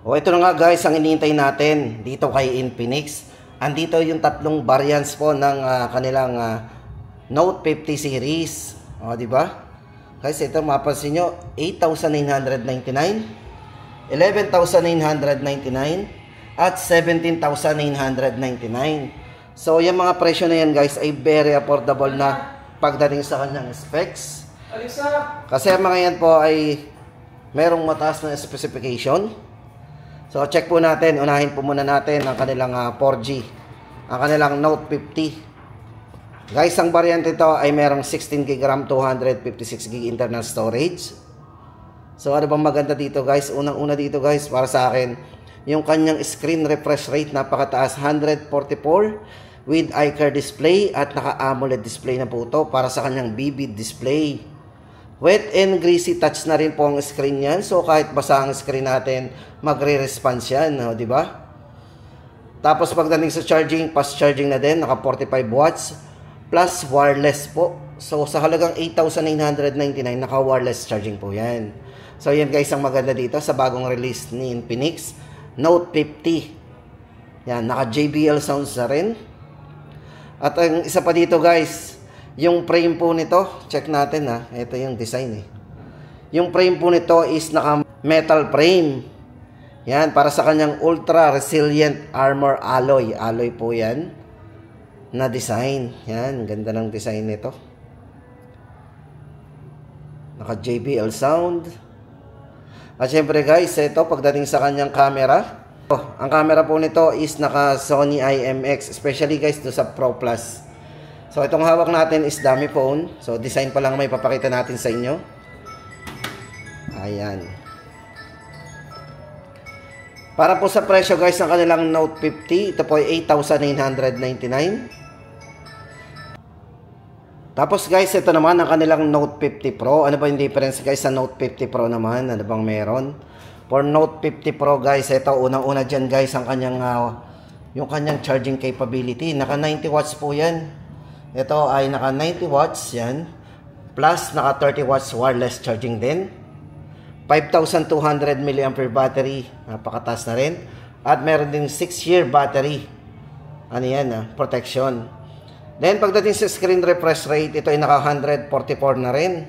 O ito na nga guys ang iniintay natin dito kay Infinix. Andito yung tatlong variants po ng kanilang Note 50 series. O di ba? Guys, ito mapansin nyo, 8,999, 11,999 at 17,999. So yung mga presyo na yan guys ay very affordable na pagdating sa kanyang specs. Kasi mga yan po ay merong mataas na specification. So check po natin, unahin po muna natin ang kanilang 4G, ang kanilang Note 50. Guys, ang variant ito ay merong 16GB RAM, 256GB internal storage. So ano bang maganda dito guys? Unang-una dito guys, para sa akin, yung kanyang screen refresh rate napakataas, 144 with iCar display at naka-AMOLED display na po ito para sa kanyang vivid display. Wet and greasy touch na rin po ang screen yan. So kahit basa ang screen natin, magre-response yan, no? Di ba? Tapos pagdating sa charging, fast charging na din, naka 45 watts plus wireless po. So sa halagang 8,999, naka wireless charging po yan. So yan guys ang maganda dito sa bagong release ni Infinix Note 50. Yan, naka JBL sounds na rin. At ang isa pa dito guys, yung frame po nito, check natin ha. Ito yung design eh. Yung frame po nito is naka metal frame. Yan, para sa kanyang ultra resilient armor alloy. Alloy po yan na design. Yan, ganda ng design nito. Naka JBL sound. At syempre guys, ito pagdating sa kanyang camera. Ang camera po nito is naka Sony IMX, especially guys do sa Pro Plus. So itong hawak natin is dummy phone. So design pa lang may papakita natin sa inyo. Ayan. Para po sa presyo guys ng kanilang Note 50, ito po ay 8,999. Tapos guys, ito naman ang kanilang Note 50 Pro. Ano ba yung difference guys sa Note 50 Pro naman? Ano bang meron? For Note 50 Pro guys, ito unang-una dyan guys ang kanyang yung kanyang charging capability. Naka 90 watts po yan. Ito ay naka 90 watts yan. Plus naka 30 watts wireless charging din. 5,200 mAh battery. Napakataas na rin. At meron din 6-year battery. Ano yan protection. Then pagdating sa screen refresh rate, ito ay naka 144 na rin.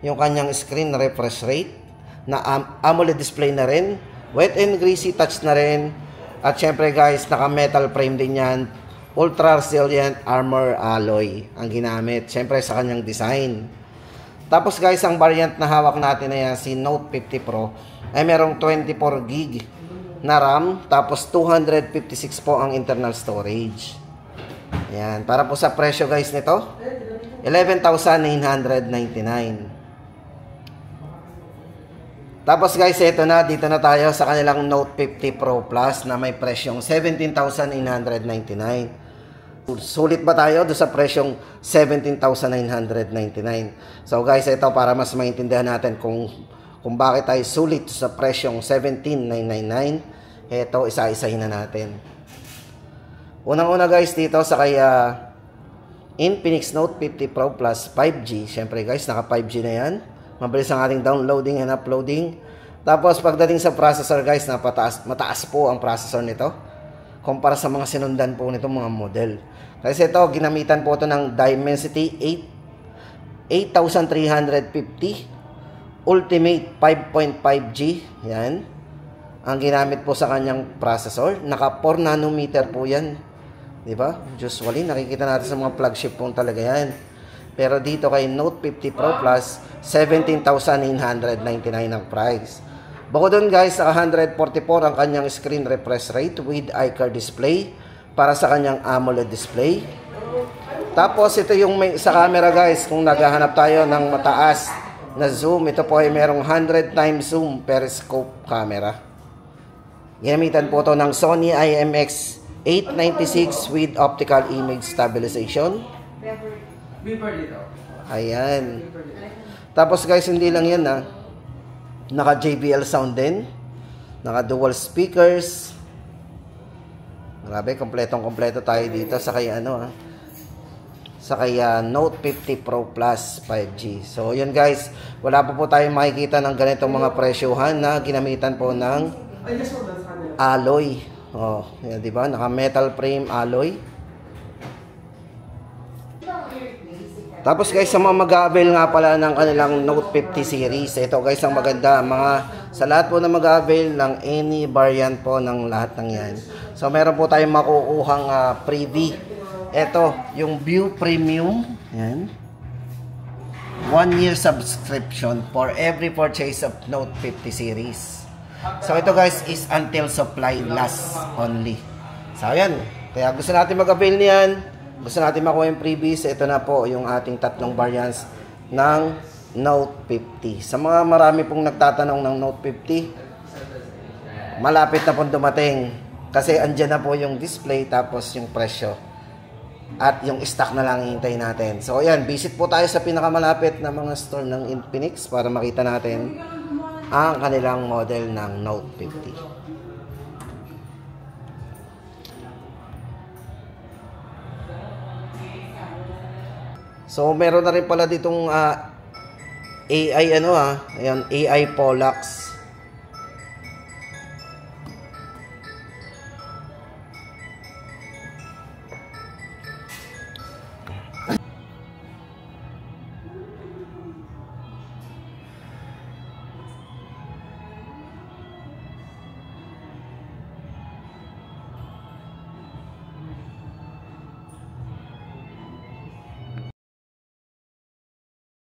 Yung kanyang screen refresh rate. Na AMOLED display na rin, wet and greasy touch na rin, at syempre guys, naka metal frame din yan, ultra resilient armor alloy ang ginamit, syempre sa kanyang design. Tapos guys, ang variant na hawak natin na yan, si Note 50 Pro, ay merong 24GB na RAM, tapos 256 po ang internal storage. Yan, para po sa presyo guys nito, 11,999. Tapos guys, ito na, dito na tayo sa kanilang Note 50 Pro Plus na may presyong 17,999. Sulit ba tayo doon sa presyong 17,999? So guys, ito para mas maintindihan natin kung bakit tayo sulit sa presyong 17,999. Ito, isa-isahin na natin. Unang-una guys, dito sa kay Infinix Note 50 Pro Plus 5G. Siyempre guys, naka 5G na yan. Mabilis ang ating downloading and uploading. Tapos pagdating sa processor guys, mataas po ang processor nito kumpara sa mga sinundan po nito mga model. Kasi ito, ginamitan po ito ng Dimensity 8350 Ultimate 5.5G. Yan. Ang ginamit po sa kanyang processor. Naka 4 nanometer po yan. Diba? Usually, nakikita natin sa mga flagship phone talaga yan. Pero dito kay Note 50 Pro Plus, 17,999 ang price. Bukod doon guys, naka 144 ang kanyang screen refresh rate with iCar display para sa kanyang AMOLED display. Tapos ito yung sa camera guys, kung naghahanap tayo ng mataas na zoom, ito po ay merong 100 times zoom periscope camera. Ginamitan po ito ng Sony IMX 896 with optical image stabilization. Ayan. Tapos guys, hindi lang yan naka JBL sound din. Naka dual speakers. Grabe, kompletong-kompleto tayo dito sa kay sa kay Note 50 Pro Plus 5G. So, yun guys, wala pa po tayong makikita ng ganitong mga presyuhan na ginamitan po ng alloy. Oh, yan, di ba? Naka metal frame alloy. Tapos guys, sa mga mag-a-avail nga pala ng kanilang Note 50 series, ito guys ang maganda, sa lahat po na mag-a-avail ng any variant po ng lahat ng yan. So meron po tayong makukuhang freebie. Ito, yung View Premium, yan. 1-year subscription for every purchase of Note 50 series. So ito guys is until supply lasts only. So ayan, kaya gusto natin mag-avail niyan, gusto natin makuha yung freebies, ito na po yung ating tatlong variants ng Note 50. Sa mga marami pong nagtatanong ng Note 50, malapit na pong dumating kasi andyan na po yung display tapos yung presyo. At yung stock na lang hihintayin natin. So ayan, visit po tayo sa pinakamalapit na mga store ng Infinix para makita natin ang kanilang model ng Note 50. So meron na rin pala ditong AI ayan, AI Pollax.